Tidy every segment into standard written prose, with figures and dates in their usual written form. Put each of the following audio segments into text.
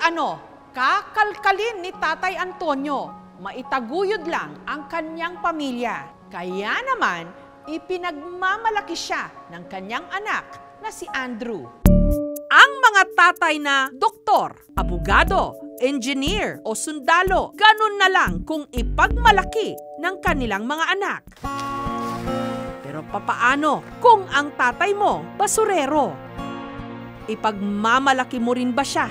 ano, kakalkalin ni Tatay Antonio. Maitaguyod lang ang kanyang pamilya. Kaya naman, ipinagmamalaki siya ng kanyang anak na si Andrew. Ang mga tatay na doktor, abogado, engineer o sundalo, ganun na lang kung ipagmalaki ng kanilang mga anak. Pero papaano kung ang tatay mo basurero? Ipagmamalaki mo rin ba siya?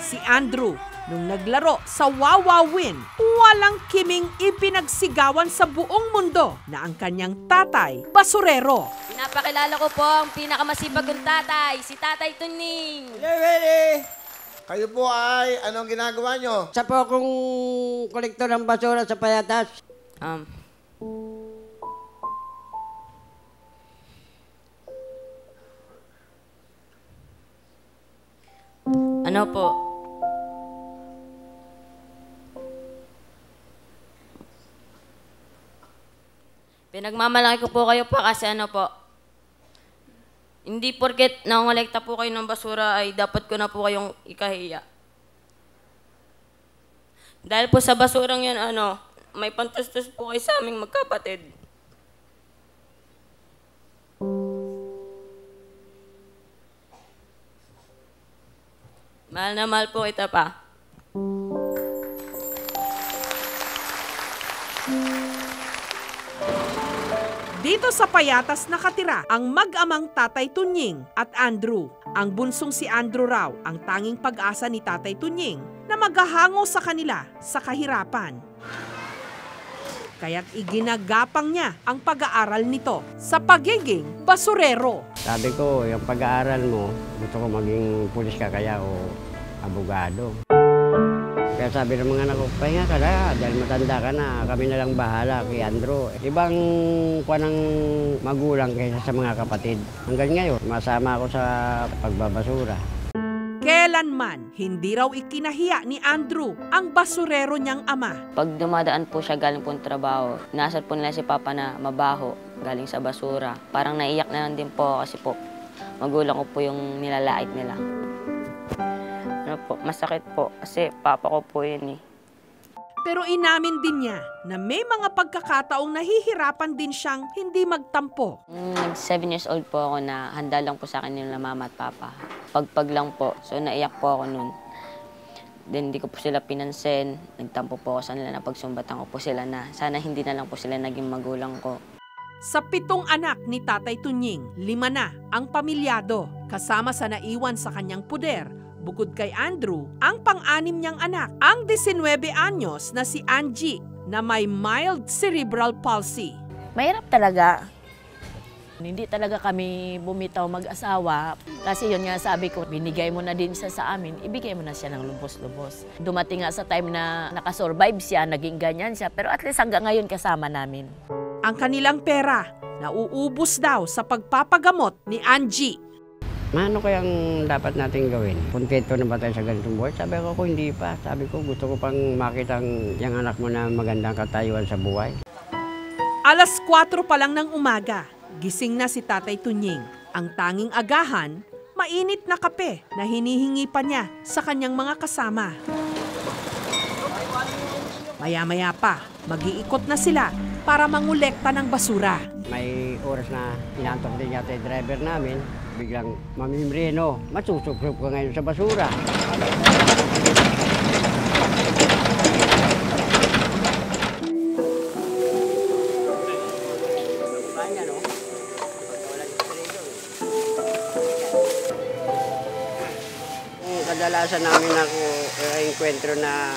Si Andrew, nung naglaro sa Wawawin, walang kiming ipinagsigawan sa buong mundo na ang kanyang tatay basurero. Pinapakilala ko po ang pinakamasipag kong tatay, si Tatay Tuning. Ready? Kayo po ay anong ginagawa nyo? Sa po akong kolektor ng basura sa Payatas. Ano po? Pinagmamalaki ko po kayo pa kasi ano po, hindi porket nangongolekta po kayo ng basura ay dapat ko na po kayong ikahiya. Dahil po sa basurang yan, may pantastos po kayo sa aming magkapatid. Mahal na mahal po kita pa. Dito sa Payatas nakatira ang mag-amang Tatay Tunying at Andrew. Ang bunsong si Andrew raw ang tanging pag-asa ni Tatay Tunying na maghahango sa kanila sa kahirapan. Kaya't iginagapang niya ang pag-aaral nito sa pagiging basurero. Sabi ko, yung pag-aaral mo, gusto ko maging pulis ka kaya o abogado. Kaya sabi ng mga anak ko, pahinga ka na, dahil matanda ka na, kami na lang bahala kay Andrew. Ibang kuha ng magulang kaysa sa mga kapatid. Hanggang ngayon, masama ako sa pagbabasura. Kailanman, hindi raw ikinahiya ni Andrew ang basurero niyang ama. Pag dumadaan po siya galing po ng trabaho, nasad po nila si Papa na mabaho galing sa basura. Parang naiyak na lang din po kasi po magulang ko po yung nilalait nila. Masakit po kasi Papa ko po yun eh. Pero inamin din niya na may mga pagkakataong nahihirapan din siyang hindi magtampo. 7 years old po ako na handa lang po sa akin nila Mama at Papa. Pagpag lang po, so naiyak po ako nun. Then hindi ko po sila pinansin, nagtampo po ako sa nila na pagsumbatan ko po sila na sana hindi na lang po sila naging magulang ko. Sa 7 anak ni Tatay Tunying, 5 na ang pamilyado kasama sa naiwan sa kanyang puder. Bukod kay Andrew, ang pang-anim niyang anak, ang 19 anyos na si Angie na may mild cerebral palsy. Mahirap talaga. Hindi talaga kami bumitaw mag-asawa kasi yun nga sabi ko, binigay mo na din siya sa amin, ibigay mo na siya ng lubos-lubos. Dumating nga sa time na nakasurvive siya, naging ganyan siya, pero at least hanggang ngayon kasama namin. Ang kanilang pera, nauubos daw sa pagpapagamot ni Angie. Ano kayang dapat natin gawin? Kontento na ba tayo sa ganitong buhay? Sabi ko, hindi pa. Sabi ko, gusto ko pang makita yung anak mo na magandang katayuan sa buhay. Alas 4 pa lang ng umaga, gising na si Tatay Tunying. Ang tanging agahan, mainit na kape na hinihingi pa niya sa kanyang mga kasama. Maya-maya pa, mag-iikot na sila para mangolekta ng basura. May oras na inantok din yata yung driver namin. Biglang, Mami Mreno, masusukrop ka ngayon sa basura. Kadalasan namin ako enkwentro na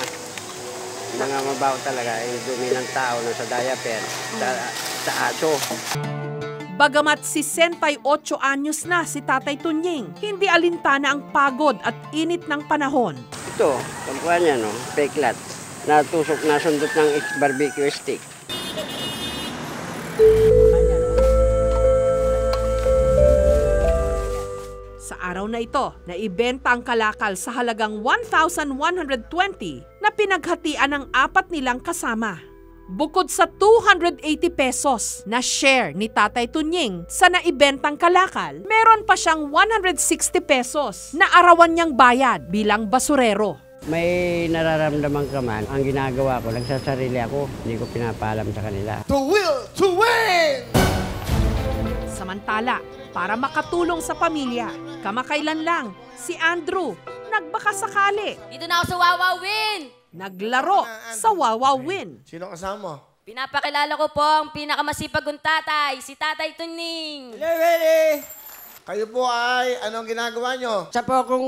mga mabaho talaga, yung dumi ng tao na sa diaper, sa aso. Bagamat 68 anyos na si Tatay Tunying, hindi alintana ang pagod at init ng panahon. Ito, pagkuhan niya, no? Fake lat. Natusok na sundot ng barbecue stick. Sa araw na ito, naibenta ang kalakal sa halagang 1,120 na pinaghatian ng 4 nilang kasama. Bukod sa 280 pesos na share ni Tatay Tunying sa naibentang kalakal, meron pa siyang 160 pesos na arawan niyang bayad bilang basurero. May nararamdaman ka man, ang ginagawa ko, nagsasarili ako, hindi ko pinapaalam sa kanila. The will to win! Samantala, para makatulong sa pamilya, kamakailan lang si Andrew nagbaka sakali. Dito na ako sa Wawawin! Naglaro sa Wawawin. Sino kasama mo? Pinapakilala ko po ang pinakamasipag kong tatay, si Tatay Tunying. Kayo po ay, anong ginagawa nyo? Sa po akong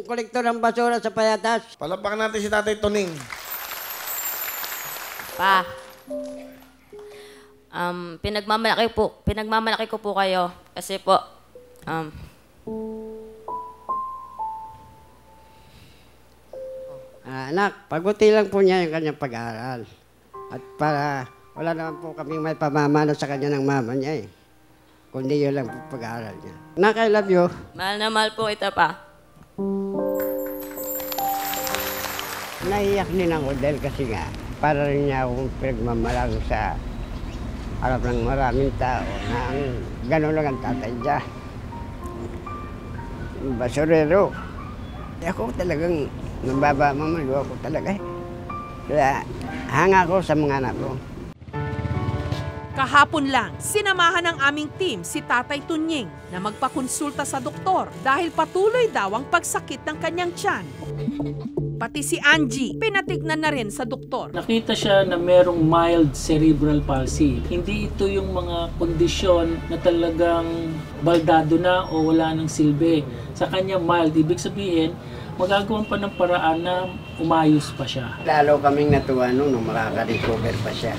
kolektor ng basura sa Payatas. Palampakan natin si Tatay Tuning. Pa, pinagmamalaki ko po kayo kasi po, Anak, paguti lang po niya yung kanyang pag-aaral. At para wala naman po kaming may pamamana sa kanya ng mama niya eh. Kundi yun lang po pag-aaral niya. Anak, I love you. mahal na mahal po kita pa. Naiyak din ako dahil kasi nga, para rin niya akong pinagmamalang sa harap ng maraming tao na gano'n lang ang tatay niya. Basurero. Ako talagang nababamamalu ako talaga eh. Kaya hanga ako sa mga anak ko. Kahapon lang, sinamahan ng aming team si Tatay Tunying na magpakonsulta sa doktor dahil patuloy daw ang pagsakit ng kanyang tiyan. Pati si Angie, pinatignan na rin sa doktor. Nakita siya na merong mild cerebral palsy. Hindi ito yung mga kondisyon na talagang baldado na o wala ng silbi. Sa kanya mild, ibig sabihin, magagawan pa ng paraan na umayos pa siya. Lalo kaming natuwa nung makaka-recover pa siya.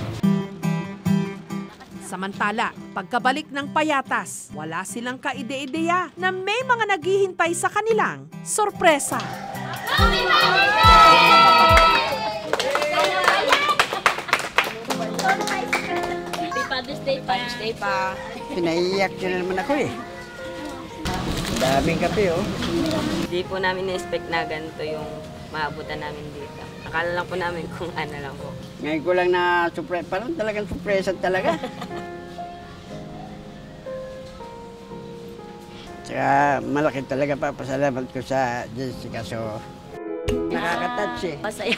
Samantala, pagkabalik ng Payatas, wala silang kaide-ideya na may mga naghihintay sa kanilang sorpresa. Father's Day pa. Pinaiyak siya na naman ako eh. Daming kape oh. Hindi po namin na-expect na ganito yung maabutan namin dito. Akala lang po namin kung ano lang po. Ngayon ko lang na surprise, parang talagang surpresa talaga. Tsaka malaki talaga pa pasalamat ko sa Jessica. So, nakaka-touch eh. Masaya.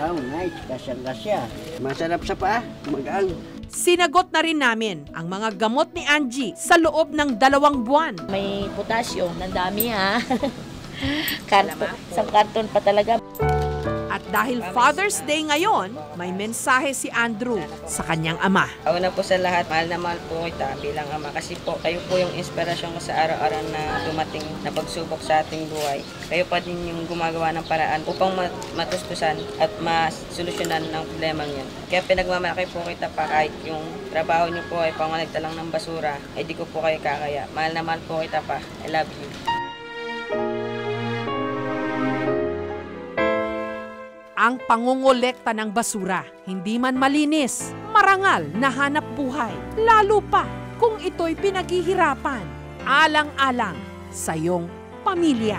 Wow, nice. Kasyang-kasya. Masarap sa paa. Magaan. Sinagot na rin namin ang mga gamot ni Angie sa loob ng 2 buwan. May potasyo, nandami ha. Isang karton pa talaga. At dahil Father's Day ngayon, may mensahe si Andrew sa kanyang ama. Una po sa lahat, mahal na mahal po kita bilang ama kasi po kayo po yung inspirasyon ko sa araw-araw na dumating na pagsubok sa ating buhay. Kayo pa din yung gumagawa ng paraan upang matustusan at masolusyonan ng problemang yan. Kaya pinagmamalaki po kita pa kahit yung trabaho niyo po ay pangonekta lang ng basura, ay di ko po kayo kakaya. Mahal na mahal po kita pa. I love you. Ang pangongolekta ng basura, hindi man malinis, marangal na hanap buhay, lalo pa kung ito'y pinaghihirapan, alang-alang sa iyong pamilya.